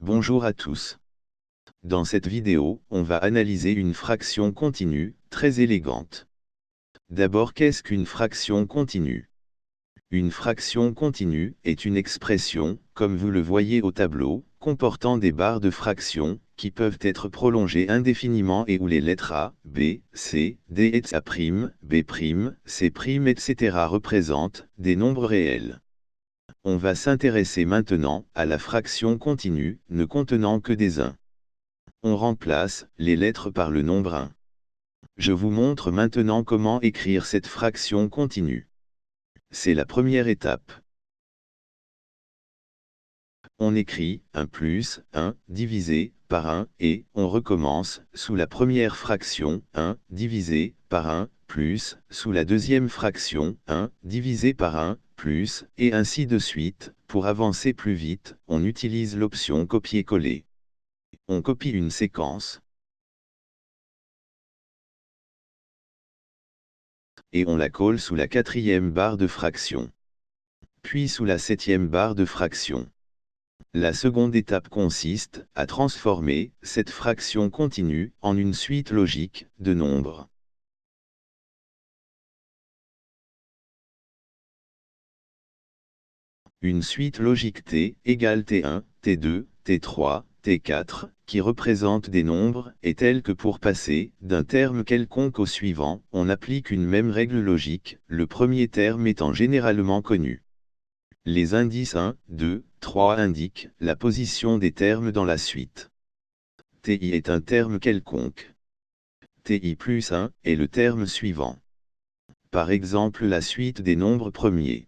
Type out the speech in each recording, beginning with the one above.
Bonjour à tous. Dans cette vidéo, on va analyser une fraction continue, très élégante. D'abord, qu'est-ce qu'une fraction continue? Une fraction continue est une expression, comme vous le voyez au tableau, comportant des barres de fractions, qui peuvent être prolongées indéfiniment et où les lettres A, B, C, D et A', B', C', etc. représentent des nombres réels. On va s'intéresser maintenant à la fraction continue, ne contenant que des 1. On remplace les lettres par le nombre 1. Je vous montre maintenant comment écrire cette fraction continue. C'est la première étape. On écrit 1 plus 1 divisé par 1 et on recommence sous la première fraction 1 divisé par 1 plus sous la deuxième fraction 1 divisé par 1 plus et ainsi de suite. Pour avancer plus vite, on utilise l'option copier-coller. On copie une séquence et on la colle sous la quatrième barre de fraction, puis sous la septième barre de fraction. La seconde étape consiste à transformer cette fraction continue en une suite logique de nombres. Une suite logique T égale T1, T2, T3, T4, qui représente des nombres, est telle que pour passer d'un terme quelconque au suivant, on applique une même règle logique, le premier terme étant généralement connu. Les indices 1, 2, 3 indiquent la position des termes dans la suite. TI est un terme quelconque. TI plus 1 est le terme suivant. Par exemple la suite des nombres premiers.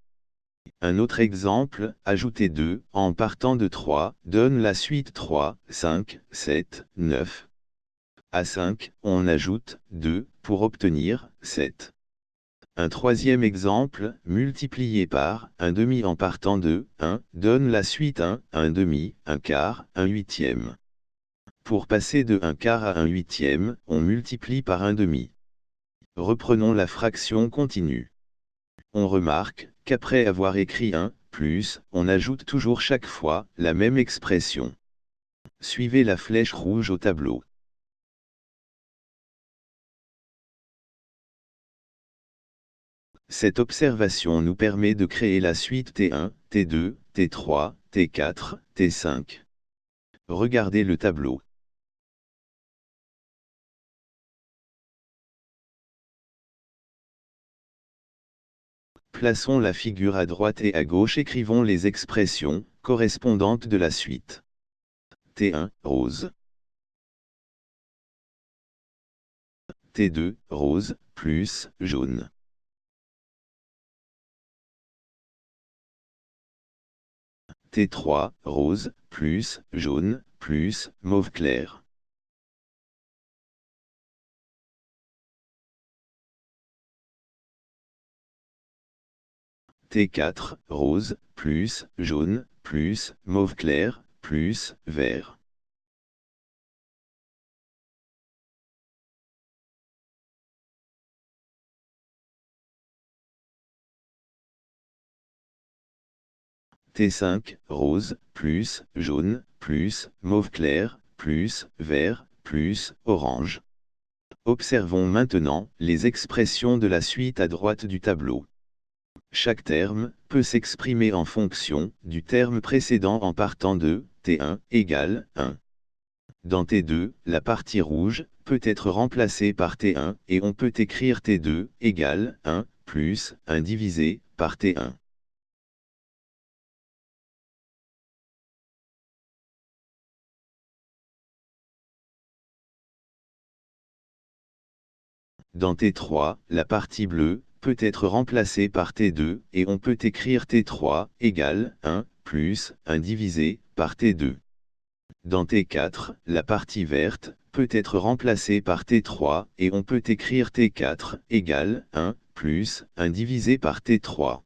Un autre exemple, ajouter 2 en partant de 3, donne la suite 3, 5, 7, 9. À 5, on ajoute 2 pour obtenir 7. Un troisième exemple, multiplié par 1 demi en partant de 1, donne la suite 1, 1 demi, 1 quart, 1 huitième. Pour passer de 1 quart à 1 huitième, on multiplie par 1 demi. Reprenons la fraction continue. On remarque qu'après avoir écrit 1, plus, on ajoute toujours chaque fois la même expression. Suivez la flèche rouge au tableau. Cette observation nous permet de créer la suite T1, T2, T3, T4, T5. Regardez le tableau. Plaçons la figure à droite et à gauche, écrivons les expressions correspondantes de la suite. T1, rose. T2, rose, plus, jaune. T3, rose, plus, jaune, plus, mauve clair. T4, rose, plus, jaune, plus, mauve clair, plus, vert. T5, rose, plus, jaune, plus, mauve clair, plus, vert, plus, orange. Observons maintenant les expressions de la suite à droite du tableau. Chaque terme peut s'exprimer en fonction du terme précédent en partant de T1 égale 1. Dans T2, la partie rouge peut être remplacée par T1 et on peut écrire T2 égale 1 plus 1 divisé par T1. Dans T3, la partie bleue peut être remplacée par T2 et on peut écrire T3 égale 1 plus 1 divisé par T2. Dans T4, la partie verte peut être remplacée par T3 et on peut écrire T4 égale 1 plus 1 divisé par T3.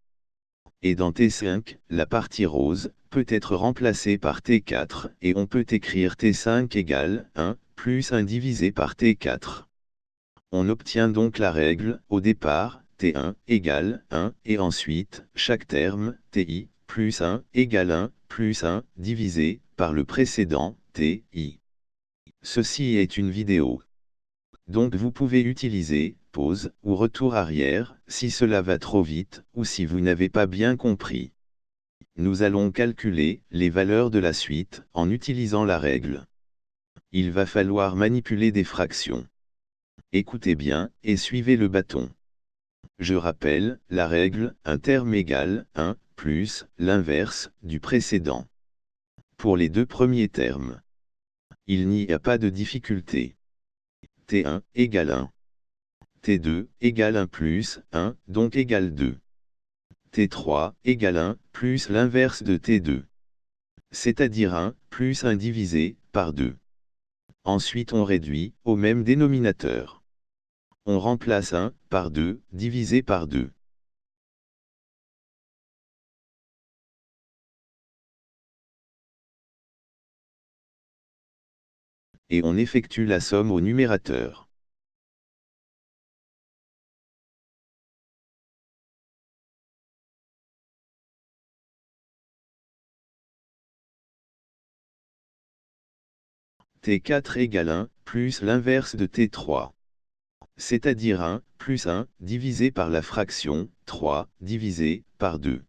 Et dans T5, la partie rose peut être remplacée par T4 et on peut écrire T5 égale 1 plus 1 divisé par T4. On obtient donc la règle, au départ, T1 égale 1 et ensuite, chaque terme, TI, plus 1 égale 1 plus 1 divisé par le précédent, TI. Ceci est une vidéo. Donc vous pouvez utiliser pause ou retour arrière si cela va trop vite ou si vous n'avez pas bien compris. Nous allons calculer les valeurs de la suite en utilisant la règle. Il va falloir manipuler des fractions. Écoutez bien et suivez le bâton. Je rappelle, la règle, un terme égale 1 plus l'inverse du précédent. Pour les deux premiers termes, il n'y a pas de difficulté. T1 égale 1. T2 égale 1 plus 1, donc égale 2. T3 égale 1 plus l'inverse de T2. C'est-à-dire 1 plus 1 divisé par 2. Ensuite on réduit au même dénominateur. On remplace 1 par 2 divisé par 2. Et on effectue la somme au numérateur. T4 égale 1 plus l'inverse de T3. C'est-à-dire 1 plus 1 divisé par la fraction 3 divisé par 2.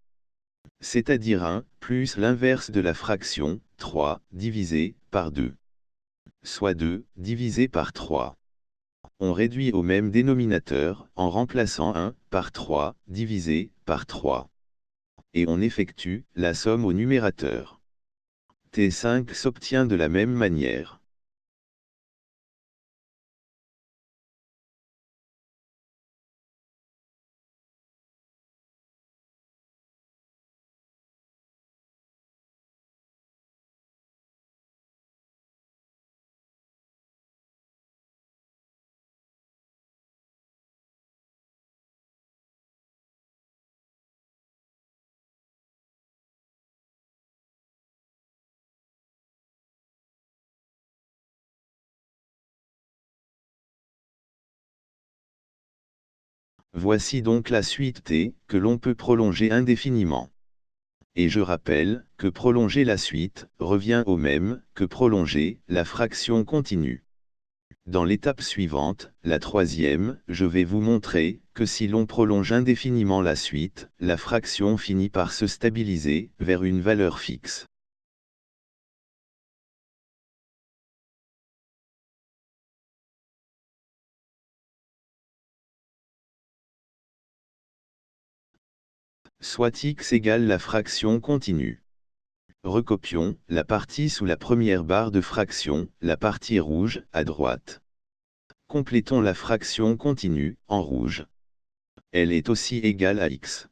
C'est-à-dire 1 plus l'inverse de la fraction 3 divisé par 2. Soit 2 divisé par 3. On réduit au même dénominateur en remplaçant 1 par 3 divisé par 3. Et on effectue la somme au numérateur. T5 s'obtient de la même manière. Voici donc la suite T, que l'on peut prolonger indéfiniment. Et je rappelle, que prolonger la suite, revient au même, que prolonger, la fraction continue. Dans l'étape suivante, la troisième, je vais vous montrer, que si l'on prolonge indéfiniment la suite, la fraction finit par se stabiliser, vers une valeur fixe. Soit x égale la fraction continue. Recopions, la partie sous la première barre de fraction, la partie rouge, à droite. Complétons la fraction continue, en rouge. Elle est aussi égale à x.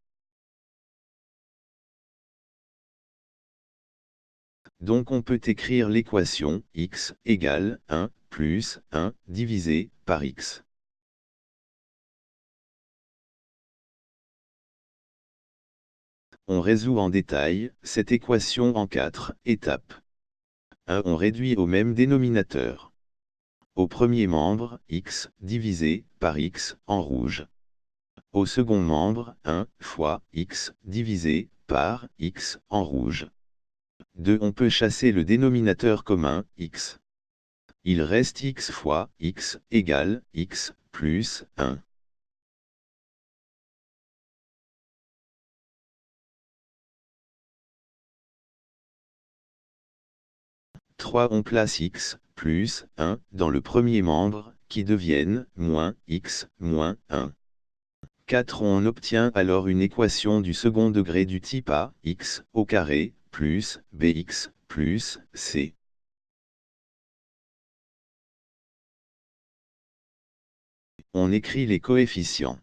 Donc on peut écrire l'équation, x égale 1 plus 1 divisé par x. On résout en détail cette équation en 4 étapes. 1. On réduit au même dénominateur. Au premier membre, x divisé par x en rouge. Au second membre, 1 fois x divisé par x en rouge. 2. On peut chasser le dénominateur commun, x. Il reste x fois x égale x plus 1. 3. On place x plus 1 dans le premier membre, qui deviennent moins x moins 1. 4. On obtient alors une équation du second degré du type a, x au carré, plus bx, plus c. On écrit les coefficients.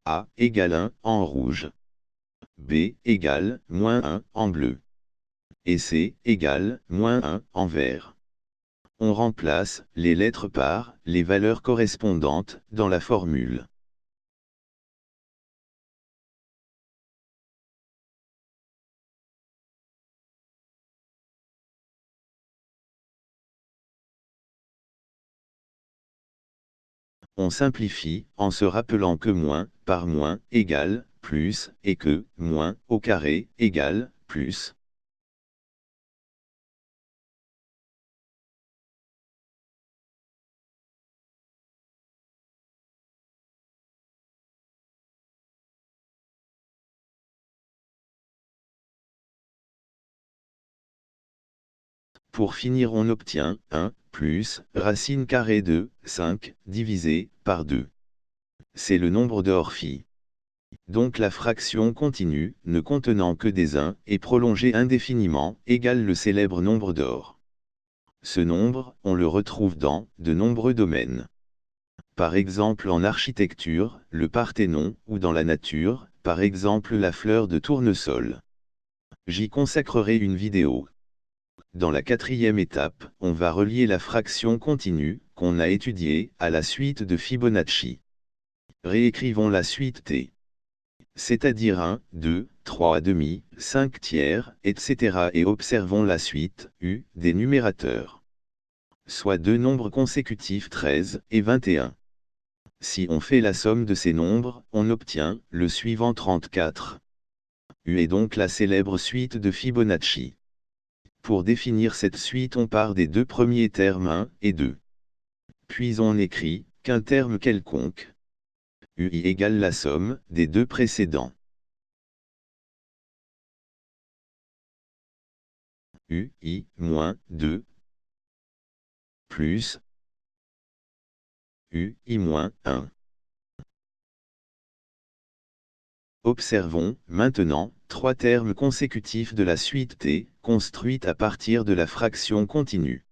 A égale 1 en rouge. B égale moins 1 en bleu. Et C égale moins 1 en vert. On remplace les lettres par les valeurs correspondantes dans la formule. On simplifie en se rappelant que moins par moins égale plus, et que, moins, au carré, égale, plus. Pour finir, on obtient 1 plus racine carrée de 5 divisé par 2. C'est le nombre d'Orphy. Donc la fraction continue, ne contenant que des 1 et prolongée indéfiniment, égale le célèbre nombre d'Or. Ce nombre, on le retrouve dans de nombreux domaines. Par exemple en architecture, le Parthénon, ou dans la nature, par exemple la fleur de tournesol. J'y consacrerai une vidéo. Dans la quatrième étape, on va relier la fraction continue, qu'on a étudiée, à la suite de Fibonacci. Réécrivons la suite T. C'est-à-dire 1, 2, 3 demi, 5 tiers, etc. et observons la suite, U, des numérateurs. Soit deux nombres consécutifs 13 et 21. Si on fait la somme de ces nombres, on obtient le suivant 34. U est donc la célèbre suite de Fibonacci. Pour définir cette suite, on part des deux premiers termes 1 et 2. Puis on écrit qu'un terme quelconque UI égale la somme des deux précédents. UI moins 2 plus UI moins 1. Observons, maintenant, trois termes consécutifs de la suite T, construite à partir de la fraction continue.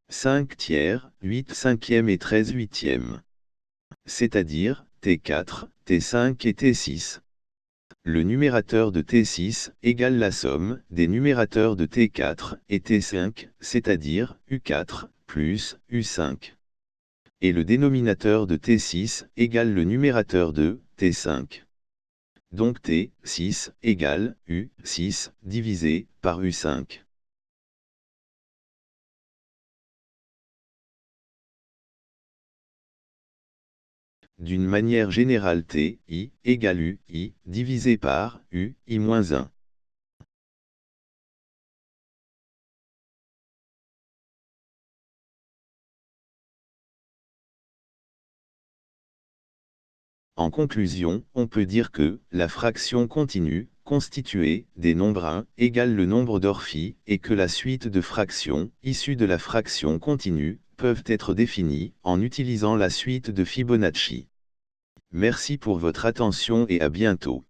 5 tiers, 8 cinquièmes et 13 huitièmes. C'est-à-dire, T4, T5 et T6. Le numérateur de T6 égale la somme des numérateurs de T4 et T5, c'est-à-dire U4 plus U5. Et le dénominateur de T6 égale le numérateur de T5. Donc T6 égale U6 divisé par U5. D'une manière générale TI égale UI divisé par UI-1. En conclusion, on peut dire que la fraction continue, constituée des nombres 1, égale le nombre d'Orphy, et que la suite de fractions, issues de la fraction continue, peuvent être définies en utilisant la suite de Fibonacci. Merci pour votre attention et à bientôt.